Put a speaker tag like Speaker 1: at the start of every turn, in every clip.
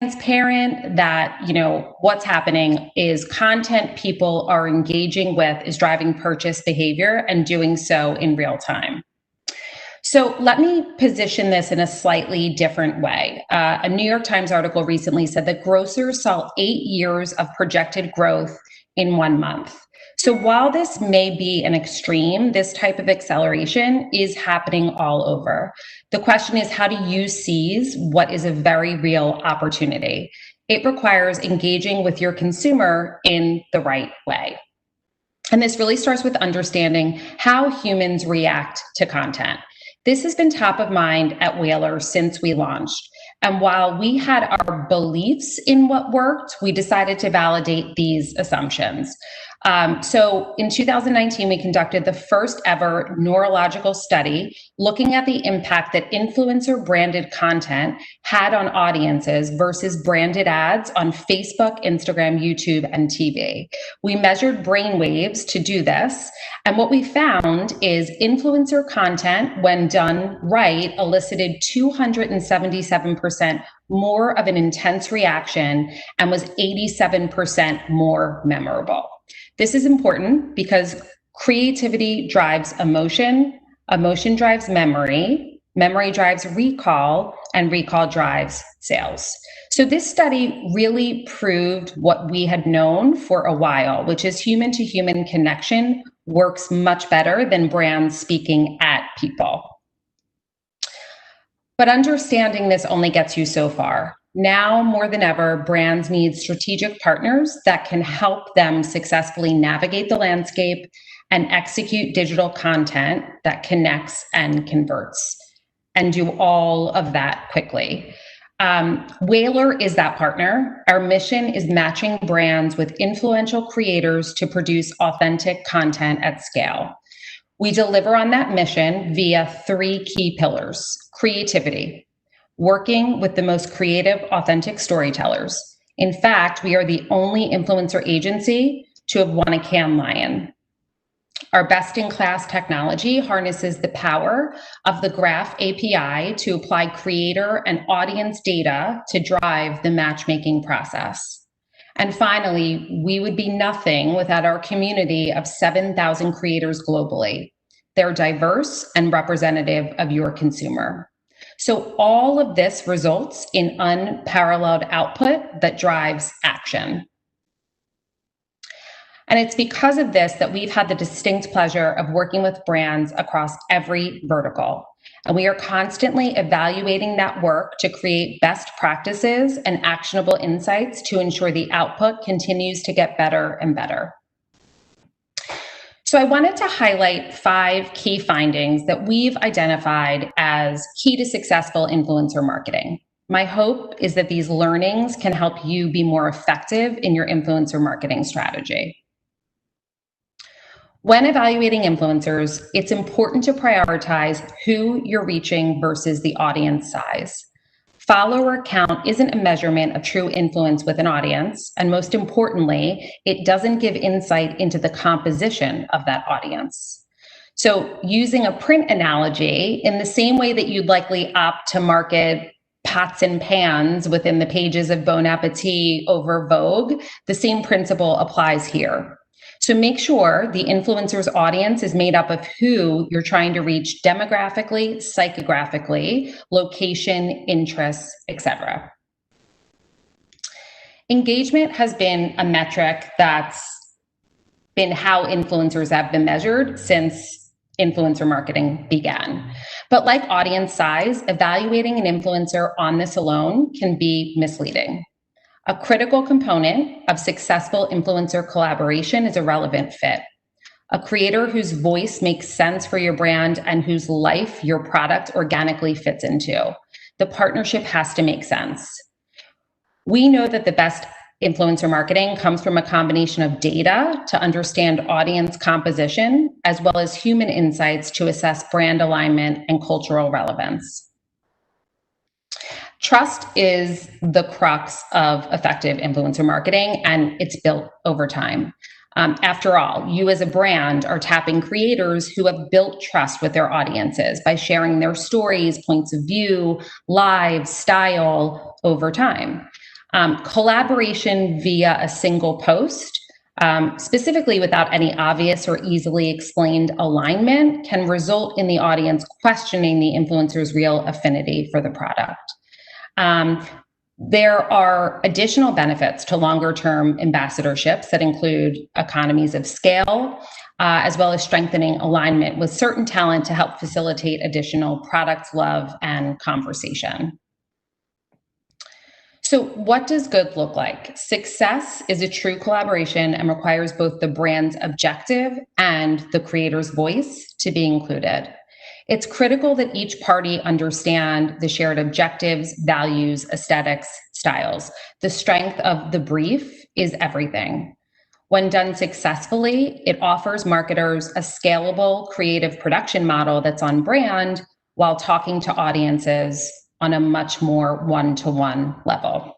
Speaker 1: transparent, that, what's happening is content people are engaging with is driving purchase behavior and doing so in real time. So let me position this in a slightly different way. A New York Times article recently said that grocers saw 8 years of projected growth in 1 month. So while this may be an extreme, this type of acceleration is happening all over. The question is, how do you seize what is a very real opportunity? It requires engaging with your consumer in the right way. And this really starts with understanding how humans react to content. This has been top of mind at Whalar since we launched. And while we had our beliefs in what worked, we decided to validate these assumptions. So in 2019, we conducted the first ever neurological study looking at the impact that influencer branded content had on audiences versus branded ads on Facebook, Instagram, YouTube, and TV. We measured brain waves to do this. And what we found is influencer content, when done right, elicited 277% more of an intense reaction and was 87% more memorable. This is important because creativity drives emotion, emotion drives memory, memory drives recall, and recall drives sales. So this study really proved what we had known for a while, which is human-to-human connection works much better than brands speaking at people. But understanding this only gets you so far. Now, more than ever, brands need strategic partners that can help them successfully navigate the landscape and execute digital content that connects and converts, and do all of that quickly. Whalar is that partner. Our mission is matching brands with influential creators to produce authentic content at scale. We deliver on that mission via 3 key pillars: creativity, working with the most creative, authentic storytellers. In fact, we are the only influencer agency to have won a Cannes Lion. Our best-in-class technology harnesses the power of the Graph API to apply creator and audience data to drive the matchmaking process. And finally, we would be nothing without our community of 7,000 creators globally. They're diverse and representative of your consumer. So all of this results in unparalleled output that drives action. And it's because of this that we've had the distinct pleasure of working with brands across every vertical. And we are constantly evaluating that work to create best practices and actionable insights to ensure the output continues to get better and better. So I wanted to highlight 5 key findings that we've identified as key to successful influencer marketing. My hope is that these learnings can help you be more effective in your influencer marketing strategy. When evaluating influencers, it's important to prioritize who you're reaching versus the audience size. Follower count isn't a measurement of true influence with an audience, and most importantly, it doesn't give insight into the composition of that audience. So using a print analogy, in the same way that you'd likely opt to market pots and pans within the pages of Bon Appetit over Vogue, the same principle applies here. So make sure the influencer's audience is made up of who you're trying to reach demographically, psychographically, location, interests, etc. Engagement has been a metric that's been how influencers have been measured since influencer marketing began. But like audience size, evaluating an influencer on this alone can be misleading. A critical component of successful influencer collaboration is a relevant fit. A creator whose voice makes sense for your brand and whose life your product organically fits into. The partnership has to make sense. We know that the best influencer marketing comes from a combination of data to understand audience composition, as well as human insights to assess brand alignment and cultural relevance. Trust is the crux of effective influencer marketing, and it's built over time. After all, you as a brand are tapping creators who have built trust with their audiences by sharing their stories, points of view, lives, style over time. Collaboration via a single post, specifically without any obvious or easily explained alignment, can result in the audience questioning the influencer's real affinity for the product. There are additional benefits to longer-term ambassadorships that include economies of scale, as well as strengthening alignment with certain talent to help facilitate additional product love and conversation. So what does good look like? Success is a true collaboration and requires both the brand's objective and the creator's voice to be included. It's critical that each party understand the shared objectives, values, aesthetics, styles. The strength of the brief is everything. When done successfully, it offers marketers a scalable, creative production model that's on brand while talking to audiences on a much more one-to-one level.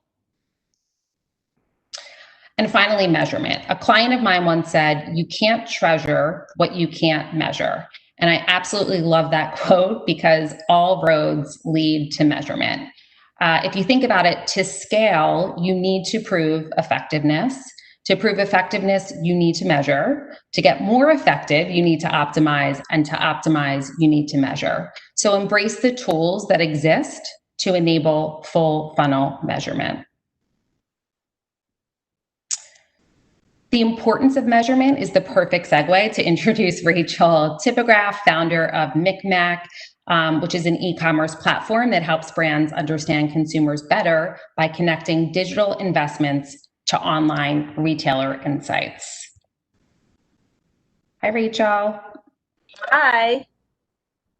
Speaker 1: And finally, measurement. A client of mine once said, "You can't treasure what you can't measure." And I absolutely love that quote because all roads lead to measurement. If you think about it, to scale, you need to prove effectiveness. To prove effectiveness, you need to measure. To get more effective, you need to optimize. And to optimize, you need to measure. So embrace the tools that exist to enable full funnel measurement. The importance of measurement is the perfect segue to introduce Rachel Tipograph, founder of MikMak, which is an e-commerce platform that helps brands understand consumers better by connecting digital investments to online retailer insights. Hi, Rachel.
Speaker 2: Hi.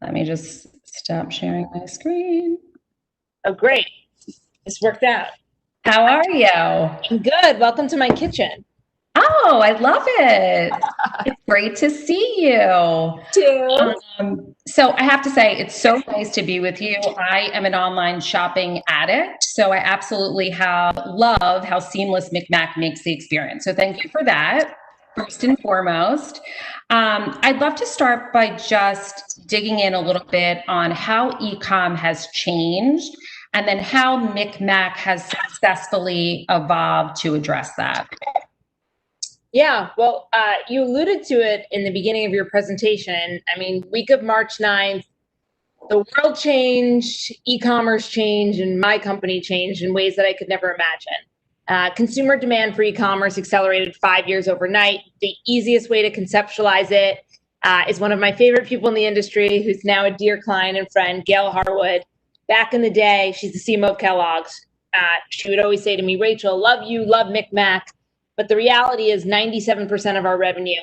Speaker 1: Let me just stop sharing my screen.
Speaker 2: Oh, great. This worked out.
Speaker 1: How are you?
Speaker 2: I'm good. Welcome to my kitchen.
Speaker 1: Oh, I love it. It's great to see you.
Speaker 2: Too.
Speaker 1: So I have to say, it's so nice to be with you. I am an online shopping addict, so I absolutely love how seamless MikMak makes the experience. So thank you for that, first and foremost. I'd love to start by just digging in a little bit on how e-com has changed and then how MikMak has successfully evolved to address that.
Speaker 2: Yeah, well, you alluded to it in the beginning of your presentation. I mean, week of March 9th, the world changed, e-commerce changed, and my company changed in ways that I could never imagine. Consumer demand for e-commerce accelerated 5 years overnight. The easiest way to conceptualize it is one of my favorite people in the industry, who's now a dear client and friend, Gail Harwood. Back in the day, she's the CMO of Kellogg's. She would always say to me, "Rachel, love you, love MikMak." But the reality is 97% of our revenue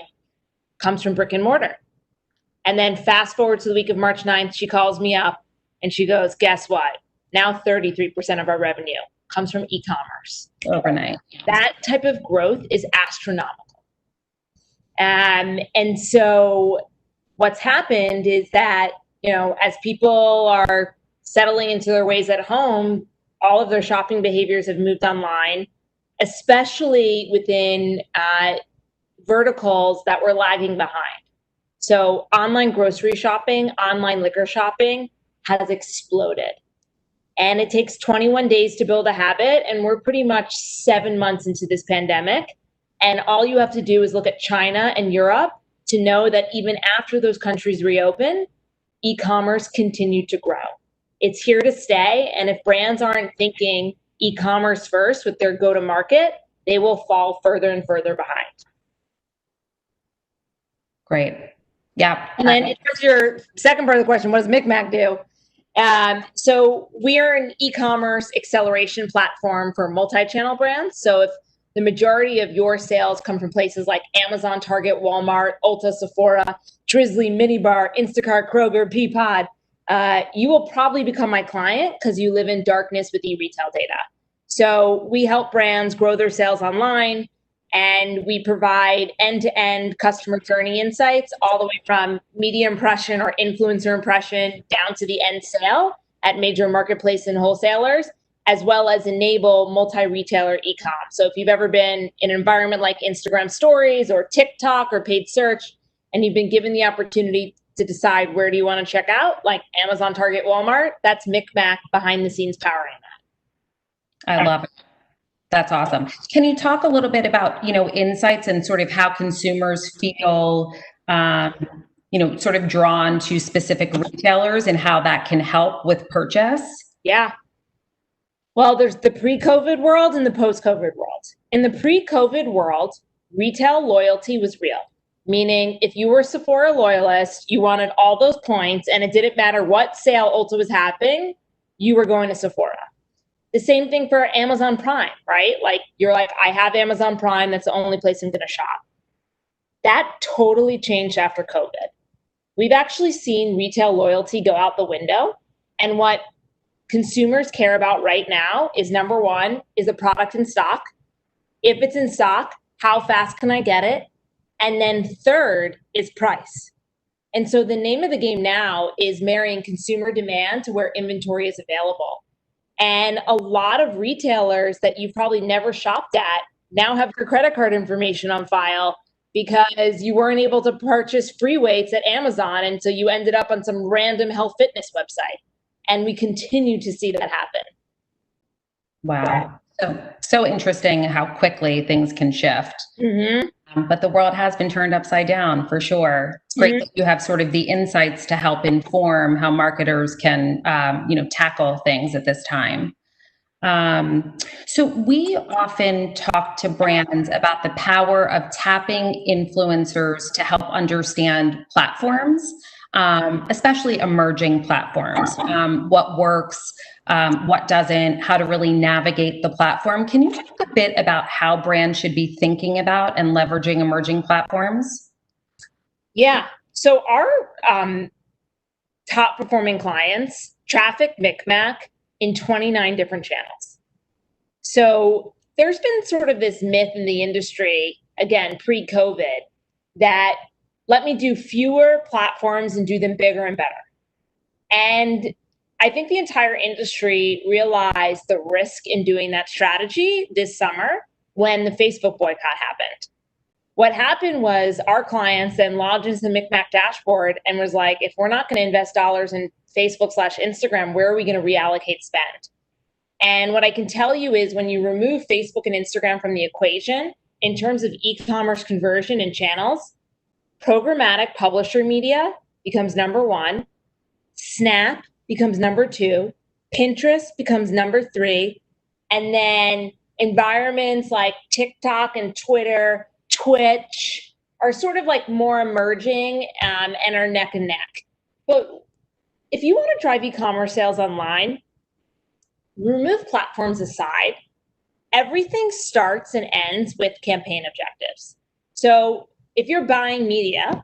Speaker 2: comes from brick and mortar. And then fast forward to the week of March 9th, she calls me up and she goes, "Guess what? Now 33% of our revenue comes from e-commerce."
Speaker 1: Overnight.
Speaker 2: That type of growth is astronomical. And so what's happened is that, as people are settling into their ways at home, all of their shopping behaviors have moved online, especially within verticals that were lagging behind. So online grocery shopping, online liquor shopping has exploded. And it takes 21 days to build a habit. And we're pretty much 7 months into this pandemic. And all you have to do is look at China and Europe to know that even after those countries reopen, e-commerce continued to grow. It's here to stay. And if brands aren't thinking e-commerce first with their go-to-market, they will fall further and further behind.
Speaker 1: Great. Yeah.
Speaker 2: And then in terms of your second part of the question, what does MikMak do? So we are an e-commerce acceleration platform for multi-channel brands. So if the majority of your sales come from places like Amazon, Target, Walmart, Ulta, Sephora, Drizzly, Minibar, Instacart, Kroger, Peapod, you will probably become my client because you live in darkness with e-retail data. So we help brands grow their sales online, and we provide end-to-end customer journey insights all the way from media impression or influencer impression down to the end sale at major marketplace and wholesalers, as well as enable multi-retailer e-com. So if you've ever been in an environment like Instagram stories or TikTok or paid search, and you've been given the opportunity to decide where do you want to check out, like Amazon, Target, Walmart, that's MikMak behind the scenes powering that.
Speaker 1: I love it. That's awesome. Can you talk a little bit about, insights and sort of how consumers feel, um, sort of drawn to specific retailers and how that can help with purchase?
Speaker 2: Yeah. Well, there's the pre-COVID world and the post-COVID world. In the pre-COVID world, retail loyalty was real, meaning if you were a Sephora loyalist, you wanted all those points and it didn't matter what sale Ulta was happening, you were going to Sephora. The same thing for Amazon Prime, right? Like you're like, I have Amazon Prime, that's the only place I'm going to shop. That totally changed after COVID. We've actually seen retail loyalty go out the window. And what consumers care about right now is, number one, is the product in stock? If it's in stock, how fast can I get it? And then third is price. And so the name of the game now is marrying consumer demand to where inventory is available. And a lot of retailers that you've probably never shopped at now have your credit card information on file because you weren't able to purchase free weights at Amazon. And so you ended up on some random health fitness website. And we continue to see that happen.
Speaker 1: Wow. So interesting how quickly things can shift. But the world has been turned upside down for sure. It's great that you have sort of the insights to help inform how marketers can, tackle things at this time. So we often talk to brands about the power of tapping influencers to help understand platforms, especially emerging platforms, what works, what doesn't, how to really navigate the platform. Can you talk a bit about how brands should be thinking about and leveraging emerging platforms?
Speaker 2: Yeah. So our top performing clients traffic MikMak in 29 different channels. So there's been sort of this myth in the industry, again, pre-COVID, that let me do fewer platforms and do them bigger and better. And I think the entire industry realized the risk in doing that strategy this summer when the Facebook boycott happened. What happened was our clients then logged into the MikMak dashboard and was like, if we're not going to invest dollars in Facebook/Instagram, where are we going to reallocate spend? And what I can tell you is when you remove Facebook and Instagram from the equation, in terms of e-commerce conversion and channels, programmatic publisher media becomes number one, Snap becomes number two, Pinterest becomes number three, and then environments like TikTok and Twitter, Twitch are sort of like more emerging and are neck and neck. But if you want to drive e-commerce sales online, remove platforms aside, everything starts and ends with campaign objectives. So if you're buying media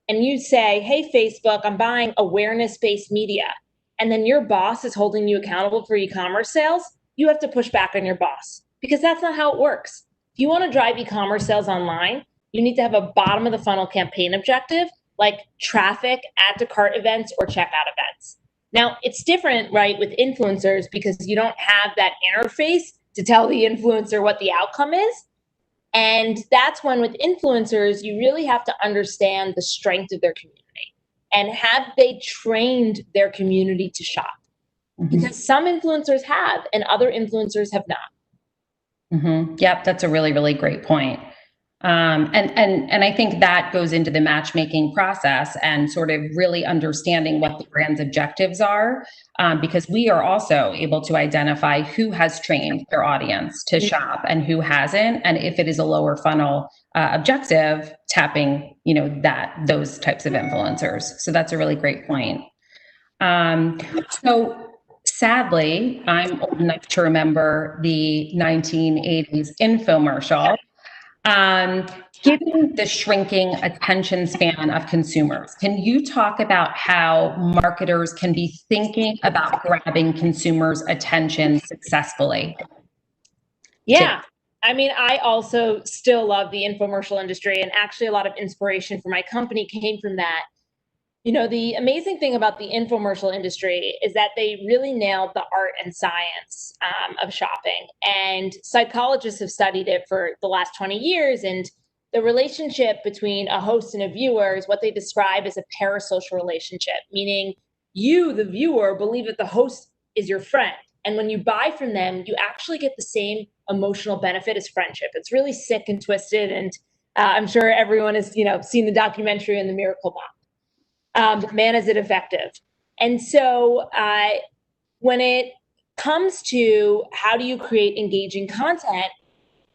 Speaker 2: and you say, hey, Facebook, I'm buying awareness-based media, and then your boss is holding you accountable for e-commerce sales, you have to push back on your boss because that's not how it works. If you want to drive e-commerce sales online, you need to have a bottom of the funnel campaign objective like traffic, add to cart events, or checkout events. Now, it's different, right, with influencers because you don't have that interface to tell the influencer what the outcome is. And that's when with influencers, you really have to understand the strength of their community and have they trained their community to shop? Because some influencers have and other influencers have not.
Speaker 1: Yep, that's a really, really great point. And I think that goes into the matchmaking process and sort of really understanding what the brand's objectives are, because we are also able to identify who has trained their audience to shop and who hasn't, and if it is a lower funnel objective, tapping those types of influencers. So that's a really great point. So sadly, I'm old enough to remember the 1980s infomercial. Given the shrinking attention span of consumers, can you talk about how marketers can be thinking about grabbing consumers' attention successfully?
Speaker 2: Yeah. I mean, I also still love the infomercial industry, and actually a lot of inspiration for my company came from that. The amazing thing about the infomercial industry is that they really nailed the art and science of shopping. And psychologists have studied it for the last 20 years. And the relationship between a host and a viewer is what they describe as a parasocial relationship, meaning you, the viewer, believe that the host is your friend. And when you buy from them, you actually get the same emotional benefit as friendship. It's really sick and twisted. And I'm sure everyone has, seen the documentary on the Miracle Mop. Man, is it effective. And so when it comes to how do you create engaging content,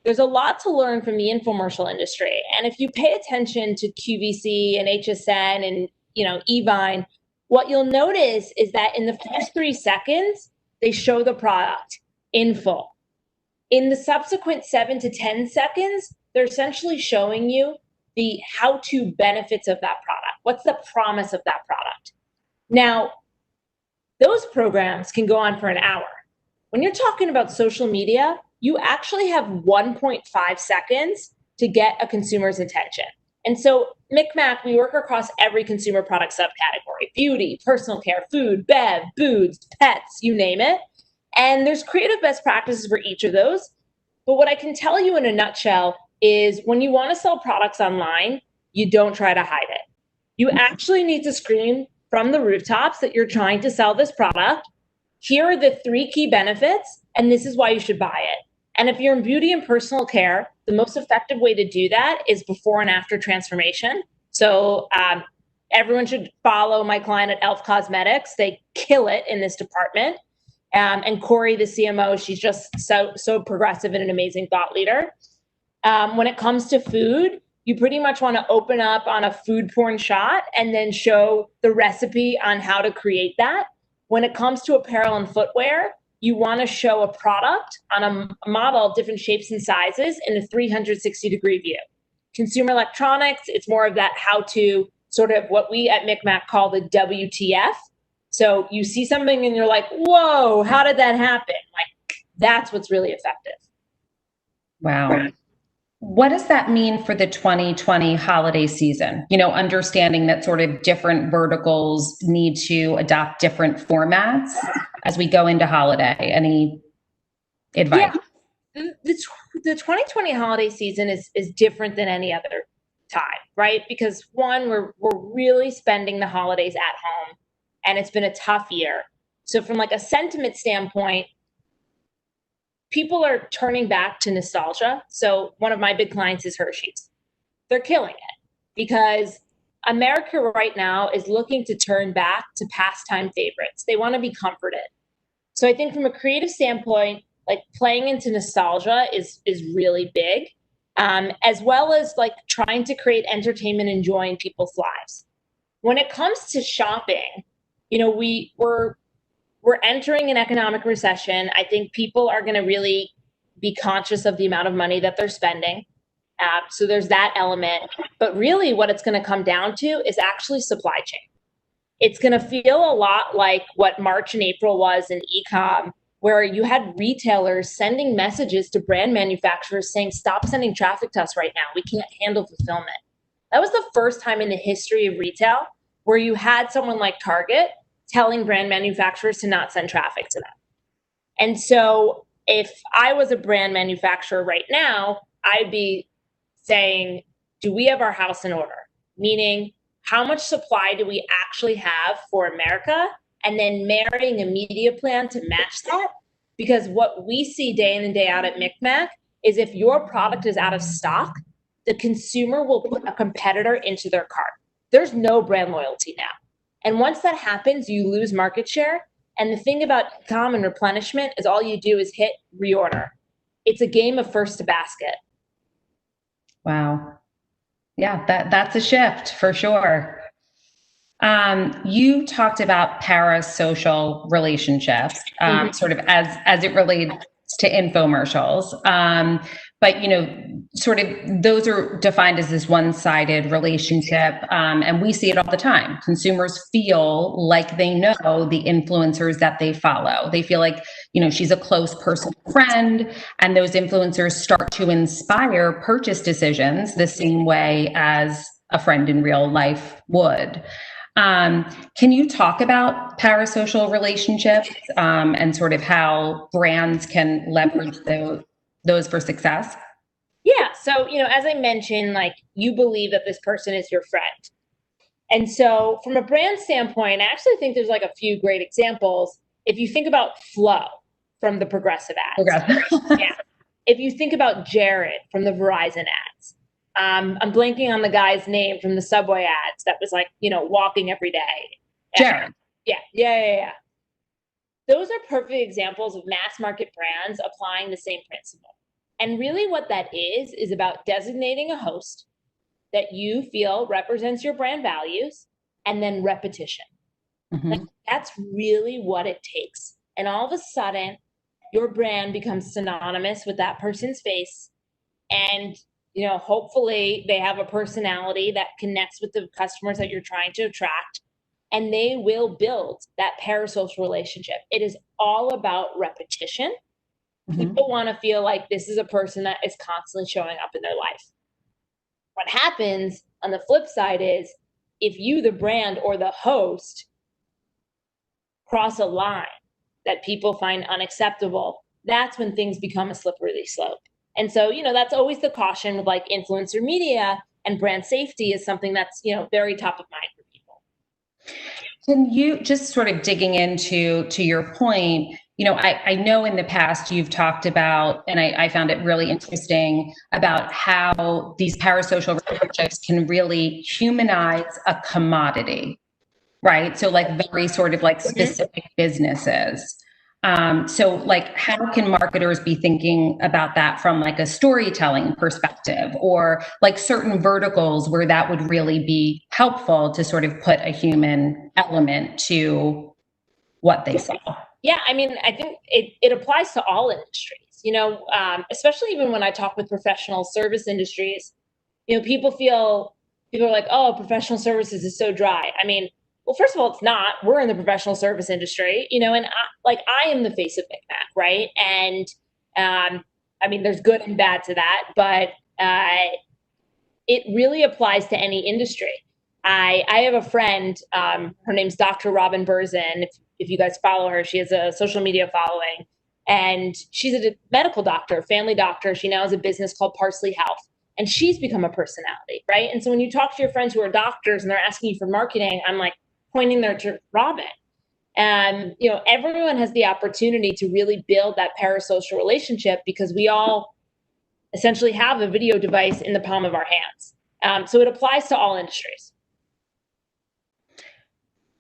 Speaker 2: there's a lot to learn from the infomercial industry. And if you pay attention to QVC and HSN and, eVine, what you'll notice is that in the first 3 seconds, they show the product in full. In the subsequent 7 to 10 seconds, they're essentially showing you the how-to benefits of that product. What's the promise of that product? Now, those programs can go on for an hour. When you're talking about social media, you actually have 1.5 seconds to get a consumer's attention. And so MikMak, we work across every consumer product subcategory: beauty, personal care, food, bev, booze, pets, you name it. And there's creative best practices for each of those. But what I can tell you in a nutshell is when you want to sell products online, you don't try to hide it. You actually need to scream from the rooftops that you're trying to sell this product. Here are the 3 key benefits, and this is why you should buy it. And if you're in beauty and personal care, the most effective way to do that is before and after transformation. So everyone should follow my client at Elf Cosmetics. They kill it in this department. And Corey, the CMO, she's just so progressive and an amazing thought leader. When it comes to food, you pretty much want to open up on a food porn shot and then show the recipe on how to create that. When it comes to apparel and footwear, you want to show a product on a model of different shapes and sizes in a 360-degree view. Consumer electronics, it's more of that how-to, sort of what we at MikMak call the WTF. So you see something and you're like, whoa, how did that happen? Like, that's what's really effective.
Speaker 1: Wow. What does that mean for the 2020 holiday season? Understanding that sort of different verticals need to adopt different formats as we go into holiday. Any advice?
Speaker 2: Yeah. The 2020 holiday season is different than any other time, right? Because one, we're really spending the holidays at home, and it's been a tough year. So from like a sentiment standpoint, people are turning back to nostalgia. So one of my big clients is Hershey's. They're killing it because America right now is looking to turn back to pastime favorites. They want to be comforted. So I think from a creative standpoint, like playing into nostalgia is really big, as well as like trying to create entertainment and joy in people's lives. When it comes to shopping, we're entering an economic recession. I think people are going to really be conscious of the amount of money that they're spending. So there's that element. But really what it's going to come down to is actually supply chain. It's going to feel a lot like what March and April was in e-com, where you had retailers sending messages to brand manufacturers saying, stop sending traffic to us right now. We can't handle fulfillment. That was the first time in the history of retail where you had someone like Target telling brand manufacturers to not send traffic to them. And so if I was a brand manufacturer right now, I'd be saying, do we have our house in order? Meaning, how much supply do we actually have for America? And then marrying a media plan to match that. Because what we see day in and day out at MikMak is if your product is out of stock, the consumer will put a competitor into their cart. There's no brand loyalty now. And once that happens, you lose market share. And the thing about e-com and replenishment is all you do is hit reorder. It's a game of first to basket.
Speaker 1: Wow. Yeah, that's a shift for sure. You talked about parasocial relationships, sort of as it relates to infomercials. But, sort of those are defined as this one-sided relationship. And we see it all the time. Consumers feel like they know the influencers that they follow. They feel like, she's a close personal friend, and those influencers start to inspire purchase decisions the same way as a friend in real life would. Can you talk about parasocial relationships and sort of how brands can leverage those for success?
Speaker 2: Yeah. So, as I mentioned, like you believe that this person is your friend. And so from a brand standpoint, I actually think there's like a few great examples. If you think about flow, from the Progressive ads.
Speaker 1: Okay.
Speaker 2: Yeah. If you think about Jared from the Verizon ads, I'm blanking on the guy's name from the Subway ads that was like, walking every day.
Speaker 1: Jared.
Speaker 2: Yeah. Those are perfect examples of mass market brands applying the same principle. And really what that is about designating a host that you feel represents your brand values and then repetition.
Speaker 1: Mm-hmm.
Speaker 2: Like, that's really what it takes. And all of a sudden, your brand becomes synonymous with that person's face. And, hopefully they have a personality that connects with the customers that you're trying to attract. And they will build that parasocial relationship. It is all about repetition.
Speaker 1: Mm-hmm.
Speaker 2: People want to feel like this is a person that is constantly showing up in their life. What happens on the flip side is if you, the brand or the host, cross a line that people find unacceptable, that's when things become a slippery slope. And so, that's always the caution with like influencer media, and brand safety is something that's, very top of mind for people.
Speaker 1: Can you just sort of digging into your point, I know in the past you've talked about, and I found it really interesting about how these parasocial relationships can really humanize a commodity, right? So like very sort of like specific businesses. So like how can marketers be thinking about that from like a storytelling perspective, or like certain verticals where that would really be helpful to sort of put a human element to what they sell?
Speaker 2: Yeah, I mean, I think it applies to all industries, especially even when I talk with professional service industries, people are like, oh, professional services is so dry. I mean, well, first of all, it's not. We're in the professional service industry, and I am the face of MikMak, right? And I mean, there's good and bad to that, but it really applies to any industry. I have a friend, her name's Dr. Robin Burzin. If you guys follow her, she has a social media following, and she's a medical doctor, family doctor. She now has a business called Parsley Health. And she's become a personality, right? And so when you talk to your friends who are doctors and they're asking you for marketing, I'm like pointing there to Robin. And, everyone has the opportunity to really build that parasocial relationship because we all essentially have a video device in the palm of our hands. So it applies to all industries.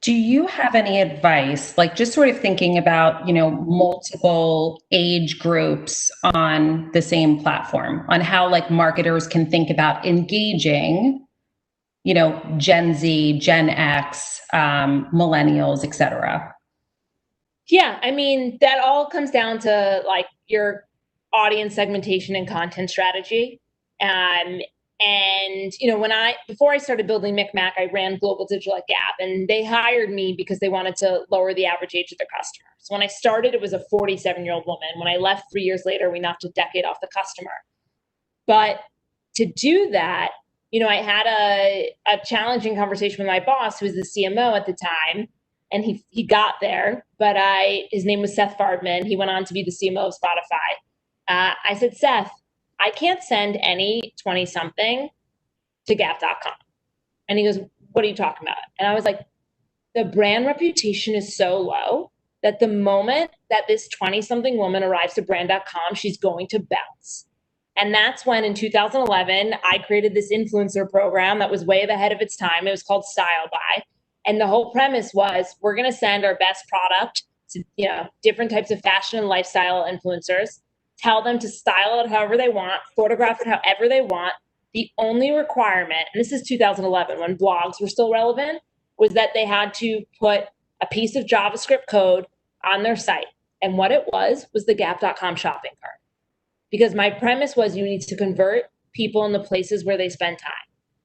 Speaker 1: Do you have any advice, like just sort of thinking about, multiple age groups on the same platform, on how like marketers can think about engaging, Gen Z, Gen X, millennials, et cetera?
Speaker 2: Yeah, I mean, that all comes down to like your audience segmentation and content strategy. And before I started building MikMak, I ran global digital at Gap, and they hired me because they wanted to lower the average age of their customers. So when I started, it was a 47-year-old woman. When I left 3 years later, we knocked a decade off the customer. But to do that, I had a challenging conversation with my boss, who was the CMO at the time, and he got there. But his name was Seth Fardman. He went on to be the CMO of Spotify. I said, Seth, I can't send any 20-something to Gap.com. And he goes, what are you talking about? And I was like, the brand reputation is so low that the moment that this 20-something woman arrives to brand.com, she's going to bounce. And that's when in 2011, I created this influencer program that was way ahead of its time. It was called Style Buy. And the whole premise was we're going to send our best product to different types of fashion and lifestyle influencers, tell them to style it however they want, photograph it however they want. The only requirement, and this is 2011 when blogs were still relevant, was that they had to put a piece of JavaScript code on their site. And what it was the Gap.com shopping cart. Because my premise was you need to convert people in the places where they spend time.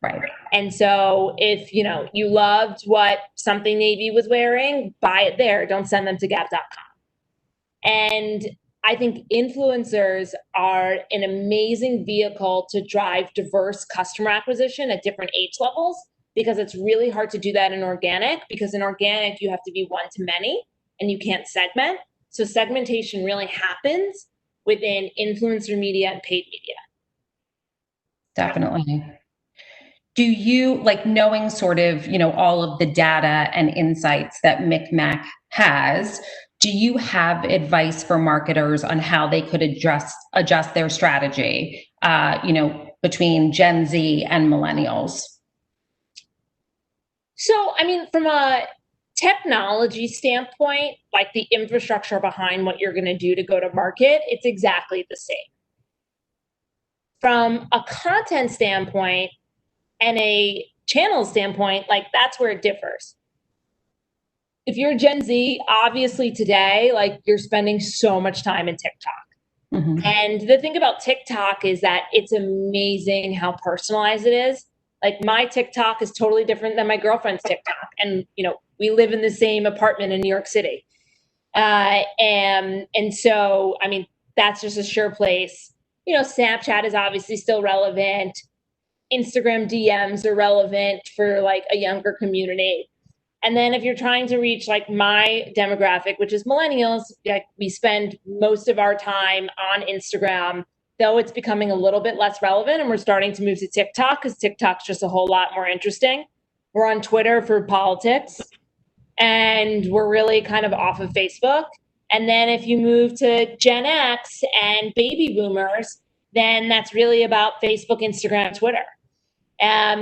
Speaker 1: Right.
Speaker 2: And so if, you loved what something Navy was wearing, buy it there. Don't send them to Gap.com. And I think influencers are an amazing vehicle to drive diverse customer acquisition at different age levels, because it's really hard to do that in organic, because in organic, you have to be one to many and you can't segment. So segmentation really happens within influencer media and paid media.
Speaker 1: Definitely. Do you, like, knowing sort of, all of the data and insights that MikMak has, do you have advice for marketers on how they could adjust their strategy, between Gen Z and millennials?
Speaker 2: So, I mean, from a technology standpoint, like the infrastructure behind what you're going to do to go to market, it's exactly the same. From a content standpoint and a channel standpoint, like that's where it differs. If you're Gen Z, obviously today, like you're spending so much time in TikTok.
Speaker 1: Mm-hmm.
Speaker 2: And the thing about TikTok is that it's amazing how personalized it is. Like my TikTok is totally different than my girlfriend's TikTok. And, we live in the same apartment in New York City. And so, I mean, that's just a sure place. Snapchat is obviously still relevant. Instagram DMs are relevant for like a younger community. And then if you're trying to reach like my demographic, which is millennials, like we spend most of our time on Instagram, though it's becoming a little bit less relevant, and we're starting to move to TikTok because TikTok's just a whole lot more interesting. We're on Twitter for politics, and we're really kind of off of Facebook. And then if you move to Gen X and baby boomers, then that's really about Facebook, Instagram, Twitter.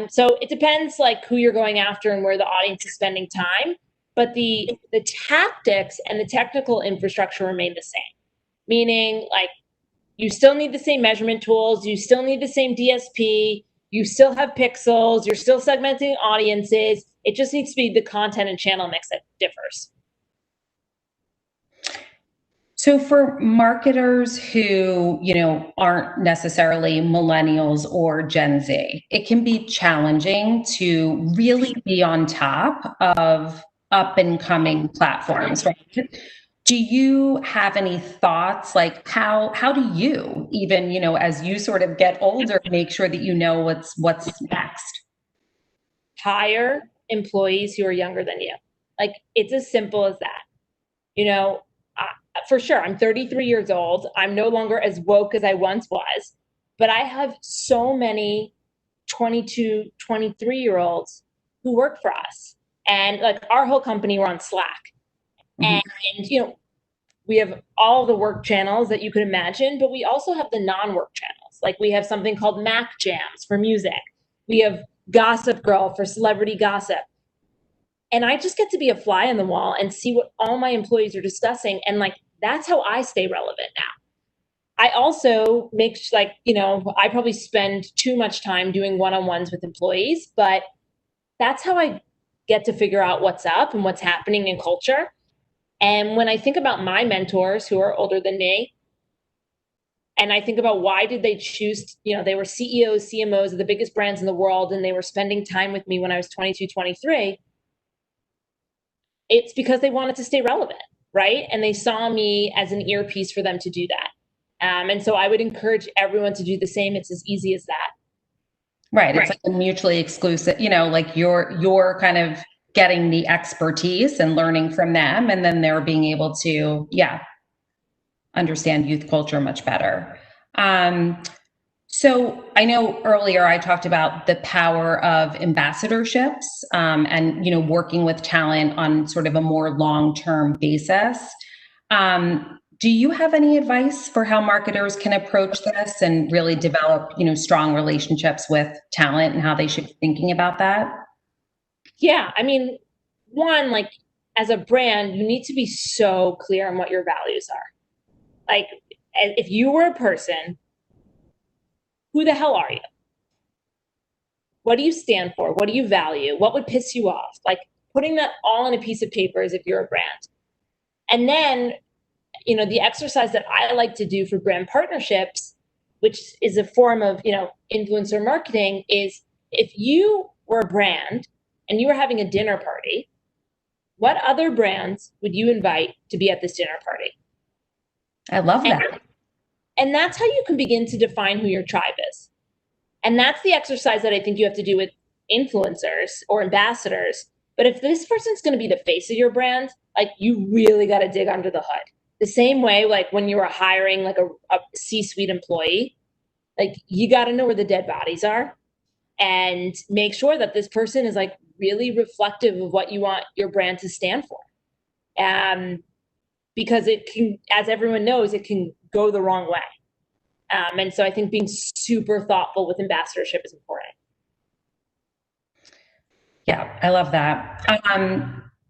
Speaker 2: So it depends like who you're going after and where the audience is spending time. But the tactics and the technical infrastructure remain the same. Meaning like you still need the same measurement tools, you still need the same DSP, you still have pixels, you're still segmenting audiences. It just needs to be the content and channel mix that differs.
Speaker 1: So for marketers who, aren't necessarily millennials or Gen Z, it can be challenging to really be on top of up and coming platforms, right? Do you have any thoughts like how do you even, as you sort of get older, make sure that you know what's next?
Speaker 2: Hire employees who are younger than you. Like it's as simple as that. For sure, I'm 33 years old. I'm no longer as woke as I once was, but I have so many 22, 23-year-olds who work for us. And like our whole company, we're on Slack. Mm-hmm. And, we have all the work channels that you could imagine, but we also have the non-work channels. Like we have something called Mac Jams for music. We have Gossip Girl for celebrity gossip. And I just get to be a fly on the wall and see what all my employees are discussing. And like, that's how I stay relevant now. I also make I probably spend too much time doing one-on-ones with employees, but that's how I get to figure out what's up and what's happening in culture. And when I think about my mentors who are older than me, and I think about why did they choose, they were CEOs, CMOs of the biggest brands in the world, and they were spending time with me when I was 22, 23. It's because they wanted to stay relevant, right? And they saw me as an earpiece for them to do that. And so I would encourage everyone to do the same. It's as easy as that.
Speaker 1: Right. It's like a mutually exclusive, like you're kind of getting the expertise and learning from them, and then they're being able to, understand youth culture much better. So I know earlier I talked about the power of ambassadorships, and working with talent on sort of a more long-term basis. Do you have any advice for how marketers can approach this and really develop, strong relationships with talent and how they should be thinking about that?
Speaker 2: Yeah, I mean, one, like as a brand, you need to be so clear on what your values are. Like if you were a person, who the hell are you? What do you stand for? What do you value? What would piss you off? Like putting that all on a piece of paper as if you're a brand. And then, the exercise that I like to do for brand partnerships, which is a form of, influencer marketing, is if you were a brand and you were having a dinner party, what other brands would you invite to be at this dinner party?
Speaker 1: I love that.
Speaker 2: And that's how you can begin to define who your tribe is. And that's the exercise that I think you have to do with influencers or ambassadors. But if this person's going to be the face of your brand, like you really got to dig under the hood. The same way, like when you were hiring like a C-suite employee, like you got to know where the dead bodies are and make sure that this person is like really reflective of what you want your brand to stand for. because it can, as everyone knows, it can go the wrong way. And so I think being super thoughtful with ambassadorship is important.
Speaker 1: Yeah, I love that.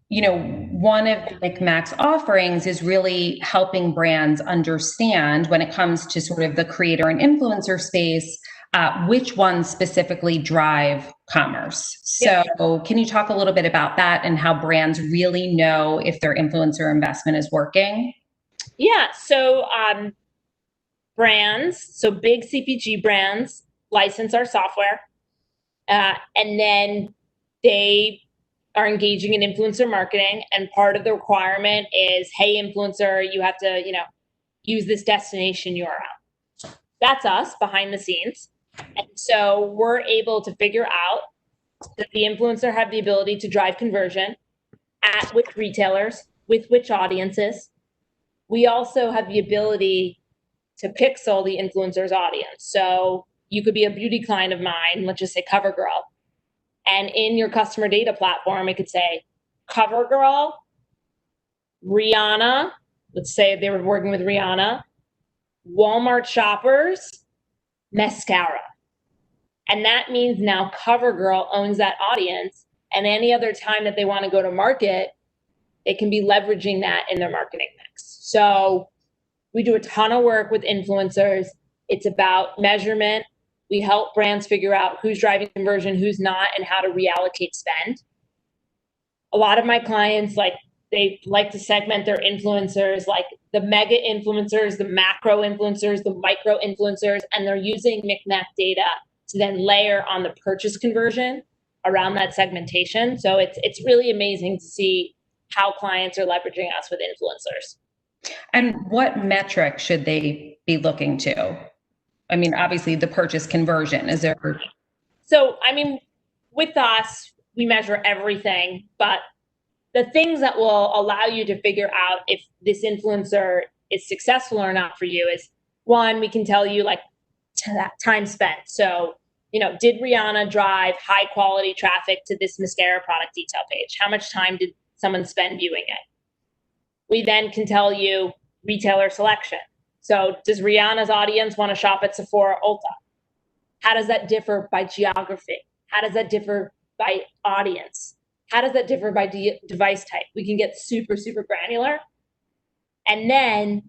Speaker 1: One of MikMak's offerings is really helping brands understand when it comes to sort of the creator and influencer space, which ones specifically drive commerce. So can you talk a little bit about that and how brands really know if their influencer investment is working?
Speaker 2: Yeah, so brands, so big CPG brands license our software, and then they are engaging in influencer marketing, and part of the requirement is, hey, influencer, you have to, use this destination URL. That's us behind the scenes. And so we're able to figure out that the influencer have the ability to drive conversion at which retailers, with which audiences. We also have the ability to pixel the influencer's audience. So you could be a beauty client of mine, let's just say CoverGirl, and in your customer data platform, it could say CoverGirl, Rihanna, let's say they were working with Rihanna, Walmart shoppers, mascara. And that means now CoverGirl owns that audience, and any other time that they want to go to market, they can be leveraging that in their marketing mix. So we do a ton of work with influencers. It's about measurement. We help brands figure out who's driving conversion, who's not, and how to reallocate spend. A lot of my clients, they like to segment their influencers, like the mega influencers, the macro influencers, the micro influencers, and they're using MikMak data to then layer on the purchase conversion around that segmentation. So it's really amazing to see how clients are leveraging us with influencers.
Speaker 1: And what metric should they be looking to? I mean, obviously the purchase conversion, is there?
Speaker 2: So, with us, we measure everything, but the things that will allow you to figure out if this influencer is successful or not for you is, one, we can tell you that time spent. So, did Rihanna drive high quality traffic to this mascara product detail page? How much time did someone spend viewing it? We then can tell you retailer selection. So does Rihanna's audience want to shop at Sephora Ulta? How does that differ by geography? How does that differ by audience? How does that differ by device type? We can get super, super granular. And then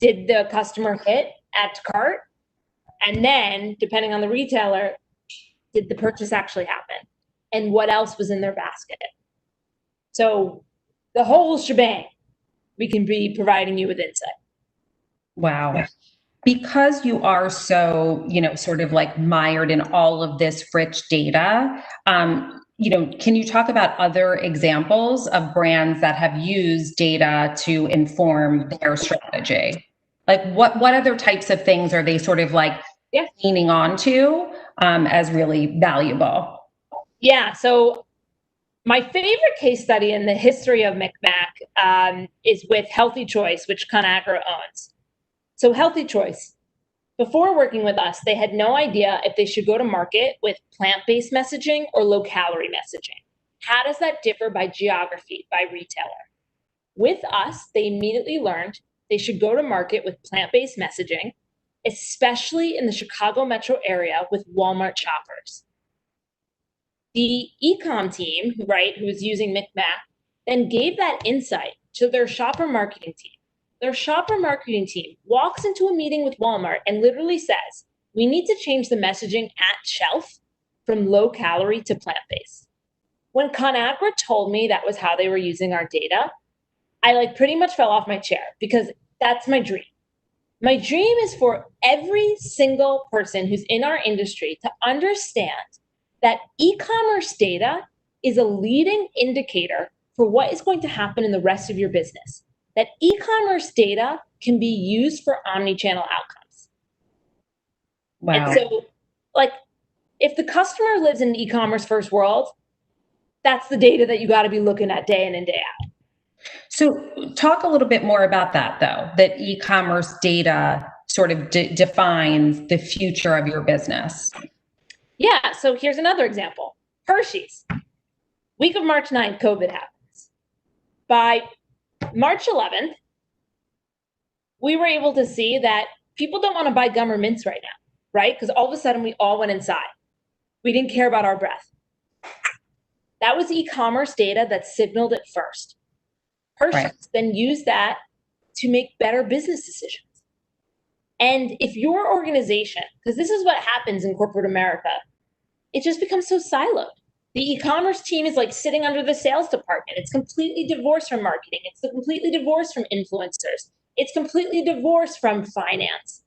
Speaker 2: did the customer hit add to cart? And then, depending on the retailer, did the purchase actually happen? And what else was in their basket? So the whole shebang, we can be providing you with insight.
Speaker 1: Wow. Because you are so, sort of mired in all of this rich data, can you talk about other examples of brands that have used data to inform their strategy? What other types of things are they sort of leaning onto as really valuable?
Speaker 2: Yeah. So my favorite case study in the history of MikMak is with Healthy Choice, which ConAgra owns. So Healthy Choice, before working with us, they had no idea if they should go to market with plant-based messaging or low-calorie messaging. How does that differ by geography, by retailer? With us, they immediately learned they should go to market with plant-based messaging, especially in the Chicago metro area with Walmart shoppers. The e-com team, who was using MikMak, then gave that insight to their shopper marketing team. Their shopper marketing team walks into a meeting with Walmart and literally says, we need to change the messaging at shelf from low calorie to plant-based. When ConAgra told me that was how they were using our data, I pretty much fell off my chair because that's my dream. My dream is for every single person who's in our industry to understand that e-commerce data is a leading indicator for what is going to happen in the rest of your business. That e-commerce data can be used for omni-channel outcomes.
Speaker 1: Wow.
Speaker 2: And so, if the customer lives in an e-commerce first world, that's the data that you got to be looking at day in and day out.
Speaker 1: So talk a little bit more about that, though, that e-commerce data sort of defines the future of your business.
Speaker 2: Yeah, so here's another example. Hershey's. Week of March 9th, COVID happens. By March 11th, we were able to see that people don't want to buy gum or mints right now, right? Because all of a sudden we all went inside. We didn't care about our breath. That was e-commerce data that signaled it first. Persons then use that to make better business decisions. And if your organization, because this is what happens in corporate America, it just becomes so siloed. The e-commerce team is like sitting under the sales department. It's completely divorced from marketing. It's completely divorced from influencers. It's completely divorced from finance.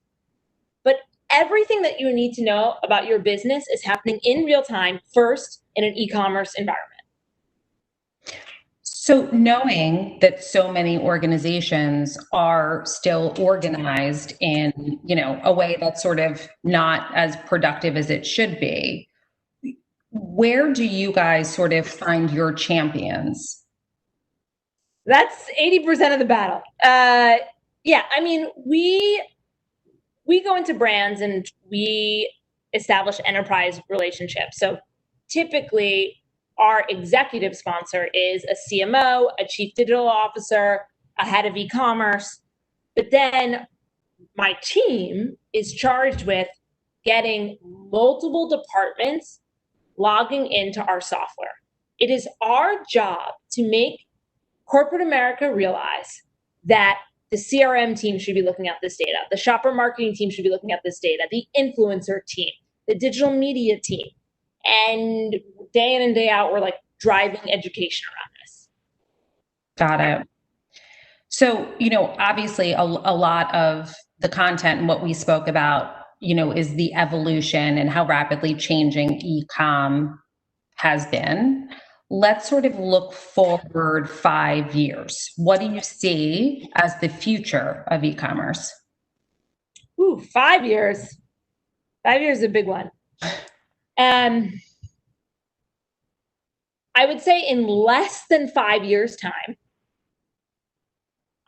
Speaker 2: But everything that you need to know about your business is happening in real time, first in an e-commerce environment.
Speaker 1: So knowing that so many organizations are still organized in, a way that's sort of not as productive as it should be, where do you guys sort of find your champions?
Speaker 2: That's 80% of the battle. Yeah, I mean, we go into brands and we establish enterprise relationships. So typically, our executive sponsor is a CMO, a chief digital officer, a head of e-commerce. But then my team is charged with getting multiple departments logging into our software. It is our job to make corporate America realize that the CRM team should be looking at this data. The shopper marketing team should be looking at this data. The influencer team, the digital media team. And day in and day out, we're like driving education around this.
Speaker 1: Got it. So, obviously a lot of the content and what we spoke about, is the evolution and how rapidly changing e-com has been. Let's sort of look forward 5 years. What do you see as the future of e-commerce?
Speaker 2: Ooh, 5 years. 5 years is a big one. I would say in less than 5 years' time,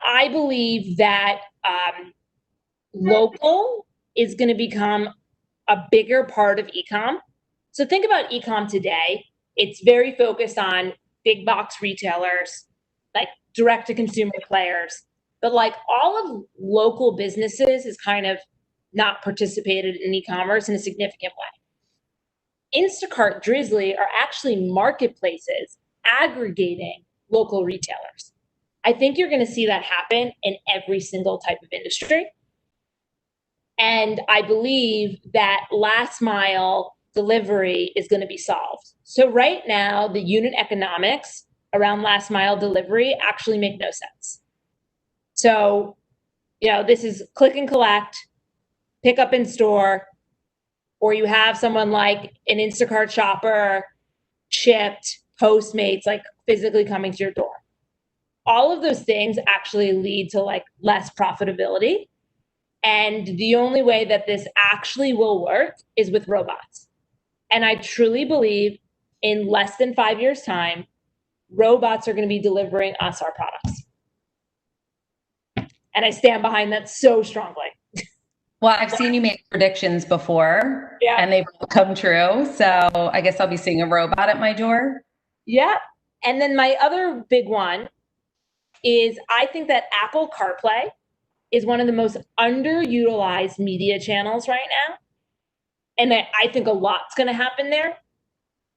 Speaker 2: I believe that local is going to become a bigger part of e-com. So think about e-com today. It's very focused on big box retailers, like direct to consumer players. But like all of local businesses is kind of not participated in e-commerce in a significant way. Instacart, Drizzly are actually marketplaces aggregating local retailers. I think you're going to see that happen in every single type of industry. And I believe that last mile delivery is going to be solved. So right now, the unit economics around last mile delivery actually make no sense. So, this is click and collect, pick up in store, or you have someone like an Instacart shopper, Shipt, Postmates, like physically coming to your door. All of those things actually lead to like less profitability. And the only way that this actually will work is with robots. And I truly believe in less than 5 years' time, robots are going to be delivering us our products. And I stand behind that so strongly.
Speaker 1: Well, I've seen you make predictions before,
Speaker 2: Yeah.
Speaker 1: And they've come true. So I guess I'll be seeing a robot at my door.
Speaker 2: Yeah. And then my other big one is I think that Apple CarPlay is one of the most underutilized media channels right now. And I think a lot's going to happen there.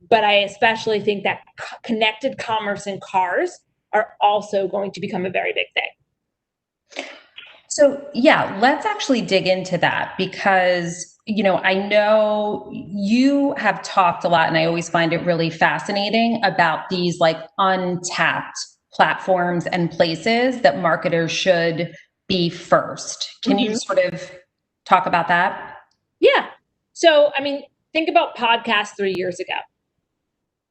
Speaker 2: But I especially think that connected commerce in cars are also going to become a very big thing.
Speaker 1: So yeah, let's actually dig into that because, I know you have talked a lot and I always find it really fascinating about these like untapped platforms and places that marketers should be first. Can you sort of talk about that?
Speaker 2: Yeah. So, I mean, think about podcasts 3 years ago.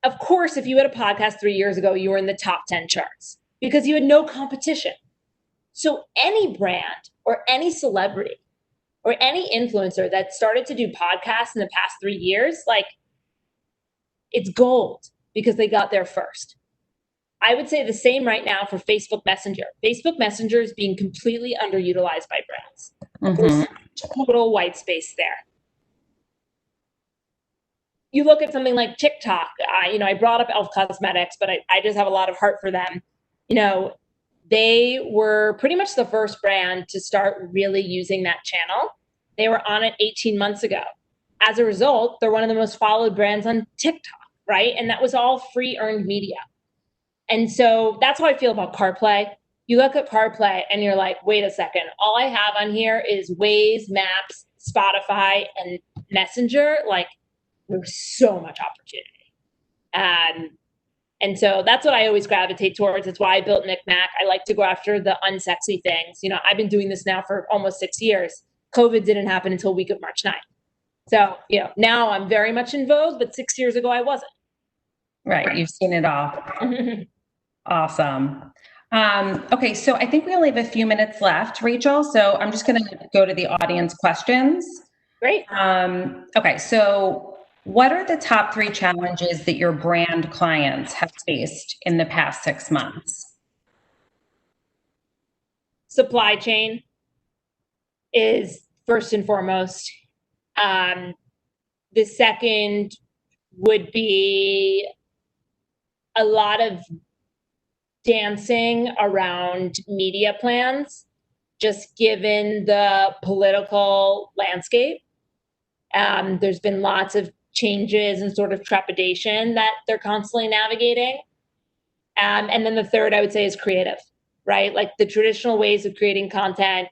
Speaker 2: Of course, if you had a podcast 3 years ago, you were in the top 10 charts because you had no competition. So any brand or any celebrity or any influencer that started to do podcasts in the past 3 years, like it's gold because they got there first. I would say the same right now for Facebook Messenger. Facebook Messenger is being completely underutilized by brands. There's total white space there. You look at something like TikTok, I brought up Elf Cosmetics, but I just have a lot of heart for them. they were pretty much the first brand to start really using that channel. They were on it 18 months ago. As a result, they're one of the most followed brands on TikTok, right? And that was all free earned media. And so that's how I feel about CarPlay. You look at CarPlay and you're like, wait a second, all I have on here is Waze, Maps, Spotify, and Messenger. Like, there's so much opportunity. And so that's what I always gravitate towards. It's why I built MikMak. I like to go after the unsexy things. You know, I've been doing this now for almost 6 years. COVID didn't happen until week of March 9th. So, you know, now I'm very much in vogue, but 6 years ago I wasn't.
Speaker 1: Right. You've seen it all. Awesome. Okay. So I think we only have a few minutes left, Rachel. So I'm just going to go to the audience questions.
Speaker 2: Great.
Speaker 1: Okay. So what are the top 3 challenges that your brand clients have faced in the past 6 months?
Speaker 2: Supply chain is first and foremost. The second would be a lot of dancing around media plans, just given the political landscape. There's been lots of changes and sort of trepidation that they're constantly navigating. And then the third, I would say, is creative, right? Like the traditional ways of creating content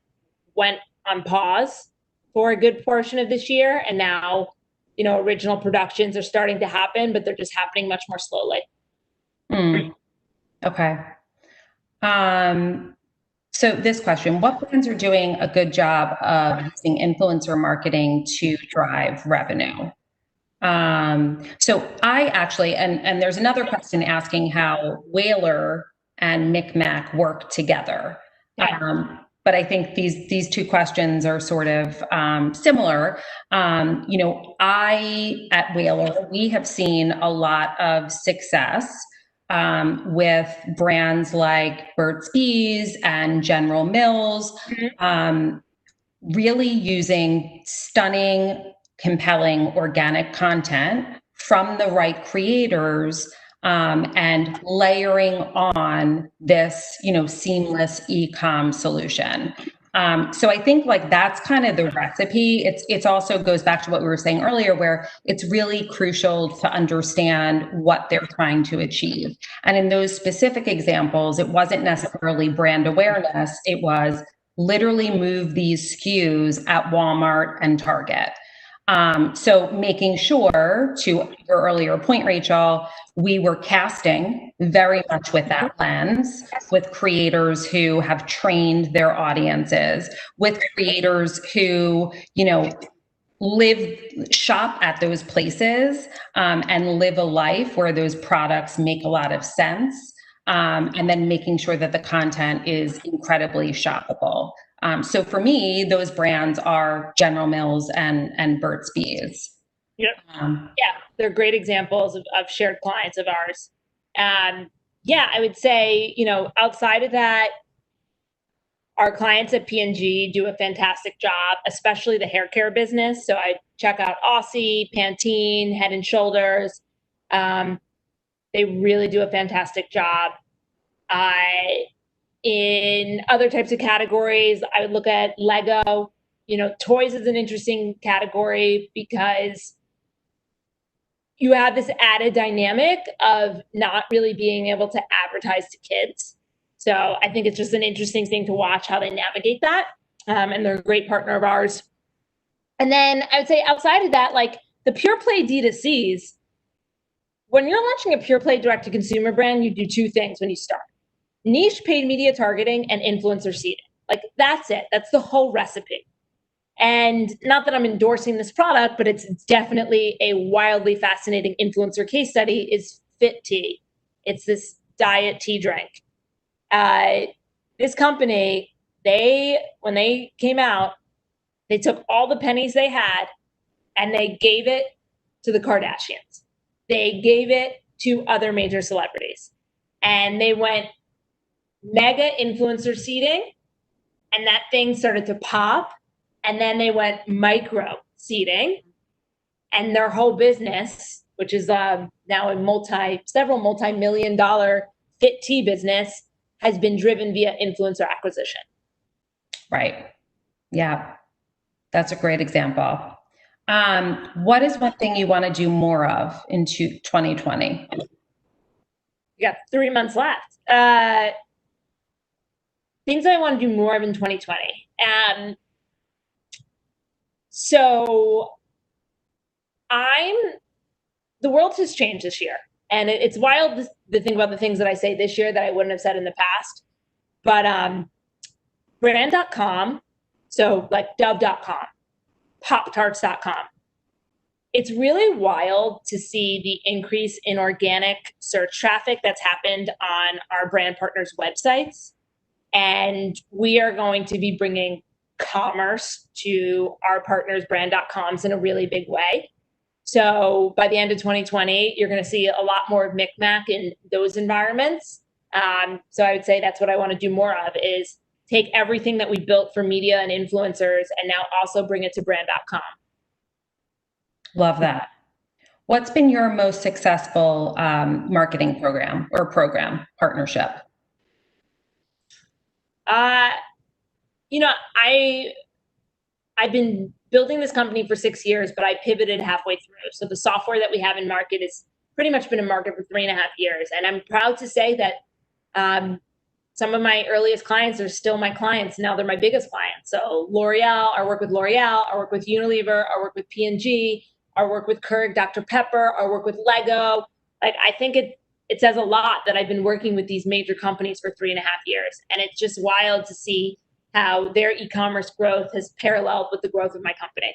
Speaker 2: went on pause for a good portion of this year. And now, you know, original productions are starting to happen, but they're just happening much more slowly.
Speaker 1: Okay. So this question, what brands are doing a good job of using influencer marketing to drive revenue? So I actually, and there's another question asking how Whalar and MikMak work together. But I think these 2 questions are sort of similar. You know, at Whalar, we have seen a lot of success with brands like Burt's Bees and General Mills, really using stunning, compelling organic content from the right creators, and layering on this, you know, seamless e-com solution. So I think like that's kind of the recipe. It's also goes back to what we were saying earlier, where it's really crucial to understand what they're trying to achieve. And in those specific examples, it wasn't necessarily brand awareness. It was literally move these SKUs at Walmart and Target. So making sure, to your earlier point, Rachel, we were casting very much with that lens, with creators who have trained their audiences, with creators who, you know, shop at those places, and live a life where those products make a lot of sense. And then making sure that the content is incredibly shoppable. So for me, those brands are General Mills and Burt's Bees.
Speaker 2: Yep. Yeah, they're great examples of shared clients of ours. Yeah, I would say, you know, outside of that, our clients at P&G do a fantastic job, especially the hair care business. So I check out Owsik, Pantene, Head and Shoulders. They really do a fantastic job. In other types of categories, I would look at Lego. You know, toys is an interesting category because you have this added dynamic of not really being able to advertise to kids. So I think it's just an interesting thing to watch how they navigate that. And they're a great partner of ours. And then I would say outside of that, like the pure play D2Cs, when you're launching a pure play direct to consumer brand, you do 2 things when you start: niche paid media targeting and influencer seeding. Like that's it. That's the whole recipe. And not that I'm endorsing this product, but it's definitely a wildly fascinating influencer case study is Fit Tea. It's this diet tea drink. This company, when they came out, they took all the pennies they had and they gave it to the Kardashians. They gave it to other major celebrities. And they went mega influencer seeding, and that thing started to pop. And then they went micro seeding, and their whole business, which is now a several multi-million-dollar Fit Tea business, has been driven via influencer acquisition.
Speaker 1: Right. Yeah. That's a great example. What is one thing you want to do more of into 2020?
Speaker 2: You got 3 months left. Things I want to do more of in 2020. So the world has changed this year. And it's wild to think about the things that I say this year that I wouldn't have said in the past. But brand.com, so like dove.com, pop-tarts.com. It's really wild to see the increase in organic search traffic that's happened on our brand partners' websites. And we are going to be bringing commerce to our partners' brand.coms in a really big way. So by the end of 2020, you're going to see a lot more of MikMak in those environments. So I would say that's what I want to do more of, is take everything that we built for media and influencers and now also bring it to brand.com.
Speaker 1: Love that. What's been your most successful marketing program or partnership?
Speaker 2: I've been building this company for 6 years, but I pivoted halfway through. So the software that we have in market has pretty much been in market for 3.5 years. And I'm proud to say that some of my earliest clients are still my clients. Now they're my biggest clients. So L'Oreal, I work with L'Oreal, I work with Unilever, I work with P&G, I work with Keurig Dr. Pepper, I work with Lego. Like, I think it says a lot that I've been working with these major companies for 3.5 years. And it's just wild to see how their e-commerce growth has paralleled with the growth of my company.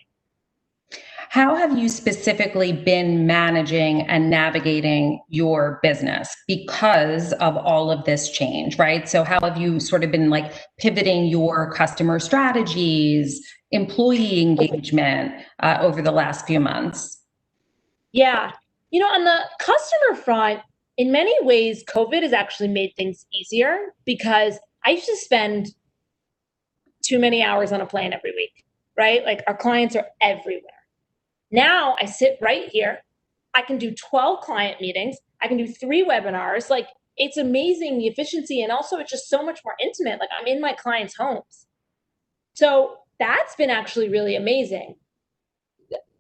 Speaker 1: How have you specifically been managing and navigating your business because of all of this change, right? So how have you sort of been like pivoting your customer strategies, employee engagement over the last few months?
Speaker 2: Yeah. On the customer front, in many ways, COVID has actually made things easier because I used to spend too many hours on a plane every week, right? Like, our clients are everywhere. Now I sit right here. I can do 12 client meetings. I can do 3 webinars. Like, it's amazing, the efficiency. And also it's just so much more intimate. Like, I'm in my clients' homes. So that's been actually really amazing.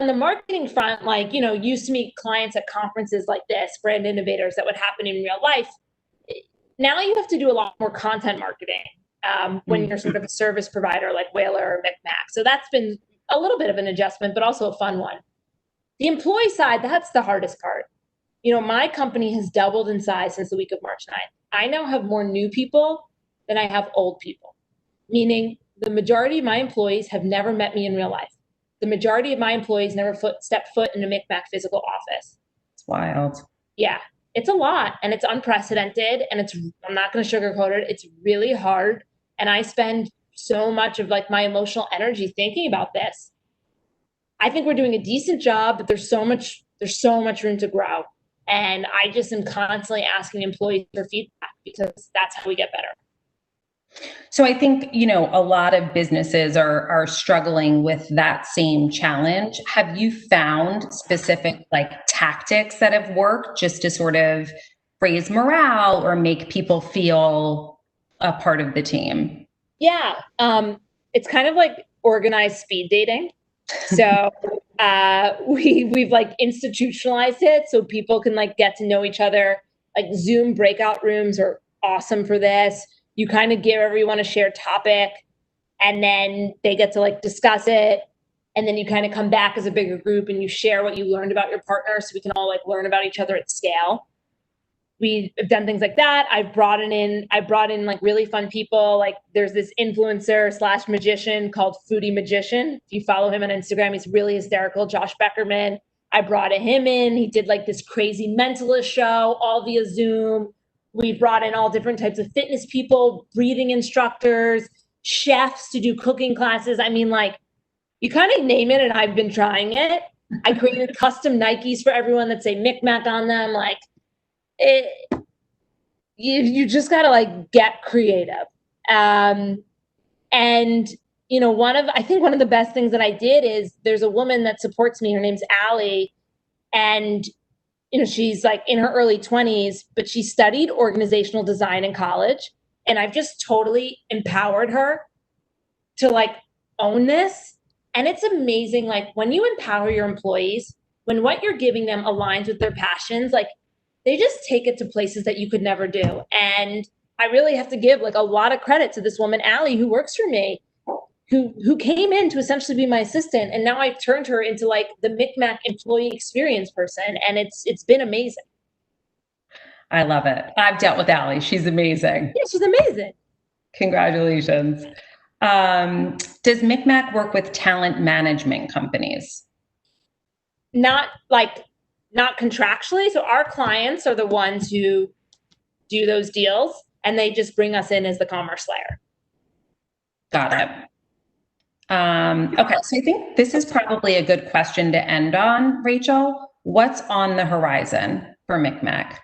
Speaker 2: On the marketing front, like, used to meet clients at conferences like this, brand innovators, that would happen in real life. Now you have to do a lot more content marketing when you're sort of a service provider like Whalar or MikMak. So that's been a little bit of an adjustment, but also a fun one. The employee side, that's the hardest part. My company has doubled in size since the week of March 9th. I now have more new people than I have old people, meaning the majority of my employees have never met me in real life. The majority of my employees never stepped foot in a MikMak physical office.
Speaker 1: It's wild.
Speaker 2: Yeah, it's a lot, and it's unprecedented, and I'm not going to sugarcoat it. It's really hard, and I spend so much of like my emotional energy thinking about this. I think we're doing a decent job, but there's so much room to grow. And I just am constantly asking employees for feedback because that's how we get better.
Speaker 1: So I think, a lot of businesses are struggling with that same challenge. Have you found specific like tactics that have worked just to sort of raise morale or make people feel a part of the team?
Speaker 2: Yeah. It's kind of like organized speed dating. So we've like institutionalized it so people can like get to know each other. Like, Zoom breakout rooms are awesome for this. You kind of give everyone a shared topic and then they get to like discuss it. And then you kind of come back as a bigger group and you share what you learned about your partner so we can all like learn about each other at scale. We've done things like that. I brought in like really fun people. Like, there's this influencer / magician called Foodie Magician. If you follow him on Instagram, he's really hysterical. Josh Beckerman. I brought him in. He did like this crazy mentalist show all via Zoom. We brought in all different types of fitness people, breathing instructors, chefs to do cooking classes. I mean, like, you kind of name it, and I've been trying it. I created custom Nikes for everyone that say MikMak on them. Like, you just gotta like get creative. And I think one of the best things that I did is there's a woman that supports me. Her name's Allie, and she's like in her early 20s, but she studied organizational design in college. And I've just totally empowered her to like own this. And it's amazing. Like when you empower your employees, when what you're giving them aligns with their passions, like they just take it to places that you could never do. And I really have to give like a lot of credit to this woman, Allie, who works for me, who came in to essentially be my assistant. And now I've turned her into like the MikMak employee experience person. And it's been amazing.
Speaker 1: I love it. I've dealt with Allie. She's amazing.
Speaker 2: Yeah, she's amazing.
Speaker 1: Congratulations. Does MikMak work with talent management companies?
Speaker 2: Not contractually. So our clients are the ones who do those deals, and they just bring us in as the commerce layer.
Speaker 1: Got it. Okay, so I think this is probably a good question to end on, Rachel. What's on the horizon for MikMak?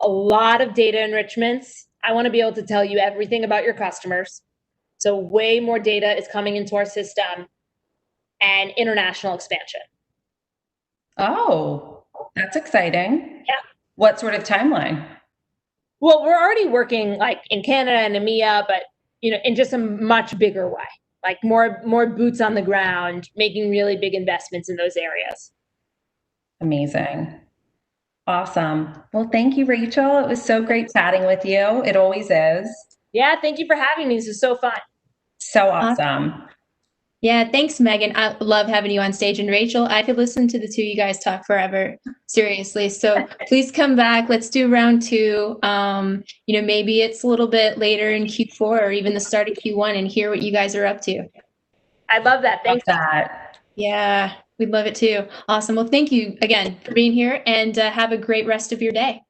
Speaker 2: A lot of data enrichments. I want to be able to tell you everything about your customers. So way more data is coming into our system, and international expansion.
Speaker 1: Oh, that's exciting.
Speaker 2: Yeah.
Speaker 1: What sort of timeline?
Speaker 2: Well, we're already working like in Canada and EMEA, but in just a much bigger way, like more boots on the ground, making really big investments in those areas.
Speaker 1: Amazing. Awesome. Well, thank you, Rachel. It was so great chatting with you. It always is.
Speaker 2: Yeah, thank you for having me. This was so fun.
Speaker 1: So awesome.
Speaker 3: Yeah, thanks, Megan. I love having you on stage. And Rachel, I could listen to the two of you guys talk forever, seriously. So please come back. Let's do round two. Maybe it's a little bit later in Q4 or even the start of Q1 and hear what you guys are up to.
Speaker 2: I love that. Thanks.
Speaker 3: Yeah, we'd love it too. Awesome. Well, thank you again for being here, and have a great rest of your day.